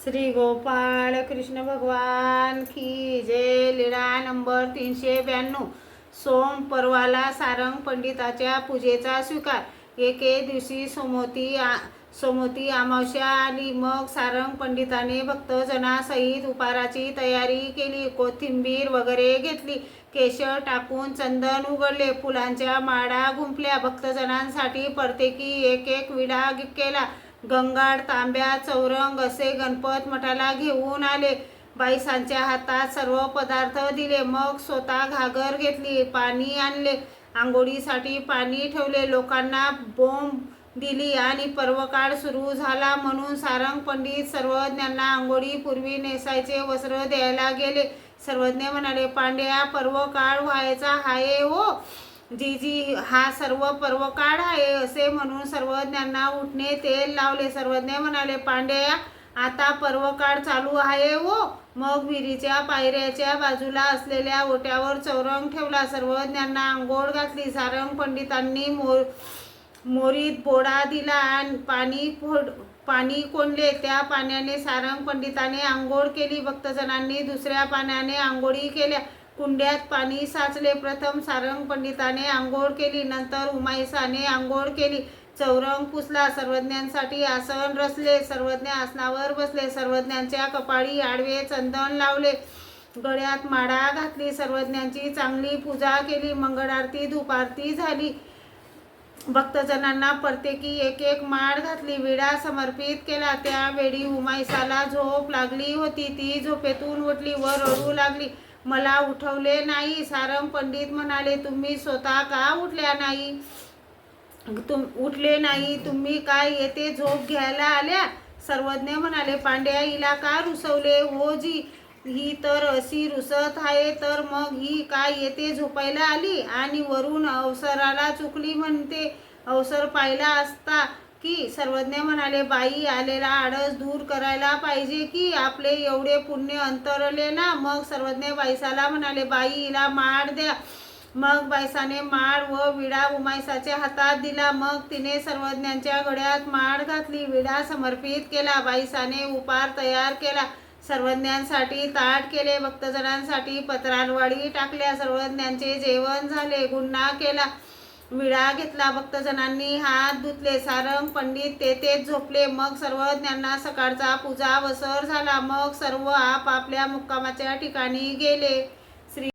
श्री गोपाळ कृष्ण भगवान की जय। लीळा नंबर 392। सोम पर्वाला सारंग पंडिताच्या पूजेचा स्वीकार। एके दिवशी सोमवती अमावस्या आली। मग सारंग पंडिताने भक्तजनासहित उपाराची तयारी केली। कोथिंबीर वगैरे घेतली, केशर टाकून चंदन उघडले, फुलांच्या माळा गुंफल्या, भक्तजनांसाठी प्रत्येकी एक एक विडा केला। गंगाळ, तांब्या, चौरंग असे गणपत मठाला घेऊन आले। बाईसांच्या हातात सर्व पदार्थ दिले। मग स्वतः घागर घेतली, पाणी आणले, आंघोळीसाठी पाणी ठेवले, लोकांना बोंब दिली आणि पर्वकाळ सुरू झाला म्हणून सारंग पंडित सर्वज्ञांना आंघोळीपूर्वी नेसायचे वस्त्र द्यायला गेले। सर्वज्ञ म्हणाले, पांड्या, पर्वकाळ व्हायचा आहे हो जीजी, हा सर्व पर्वकाळ आहे असे म्हणून सर्वज्ञांना उठणे तेल लावले। सर्वज्ञ म्हणाले, पांड्या, आता पर्वकाळ चालू आहे हो। मग विहिरीच्या पायऱ्याच्या बाजूला असलेल्या ओट्यावर चौरंग ठेवला, सर्वज्ञांना आंघोळ घातली। सारंग पंडितांनी मोरीत बोडा दिला आणि पाणी कोंडले, त्या पाण्याने सारंग पंडिताने आंघोळ केली। भक्तजनांनी दुसऱ्या पाण्याने आंघोळी केल्या, कुंड्यात पाणी साचले। प्रथम सारंग पंडिताने आंघोळ केली, नंतर उमाईसाने आंघोळ केली, चौरंग पुसला, सर्वज्ञांसाठी आसन रचले, सर्वज्ञ आसनावर बसले, सर्वज्ञांच्या कपाळी आडवे चंदन लावले, गळ्यात माळा घातली, सर्वज्ञांची चांगली पूजा केली, मंगळारती धूपारती झाली, भक्तजनांना प्रत्येकी एक एक माळ घातली, विडा समर्पित केला। त्यावेळी उमाईसाला झोप लागली होती, ती झोपेतून उठली व रडू लागली, मला उठवले नाही। सारंग पंडित म्हणाले, तुम्ही स्वतः का उठले नाही, तुम्ही काय येथे झोप घ्यायला आल्या? सर्वज्ञ म्हणाले, पांड्या, हिला का रुसवले हो जी, ही तर अशी रुसत आहे, तर मग ही काय येथे झोपायला आली आणि वरून अवसराला चुकली म्हणते, अवसर पाहिला असता की? सर्वज्ञ म्हणाले, बाई, आलेला आळस दूर करायला पाहिजे की, आपले एवढे पुण्य अंतरले ना। मग सर्वज्ञ बाईसाला म्हणाले, बाई, हिला माळ द्या। मग बाईसाने माळ व विडा उमाईसाच्या हातात दिला। मग तिने सर्वज्ञांच्या गळ्यात माळ घातली, विडा समर्पित केला, बाईसाने उपार तयार केला, सर्वज्ञांसाठी ताट केले, भक्तजनांसाठी पत्रांवळी टाकल्या, सर्वज्ञांचे जेवण झाले, गुन्हा केला, विडा घेतला, भक्तजनांनी हात धुतले, सारंग पंडित तेथेच झोपले। मग सर्वज्ञांना सकाळचा पूजावसर झाला, मग सर्व आपापल्या मुक्कामाच्या ठिकाणी गेले।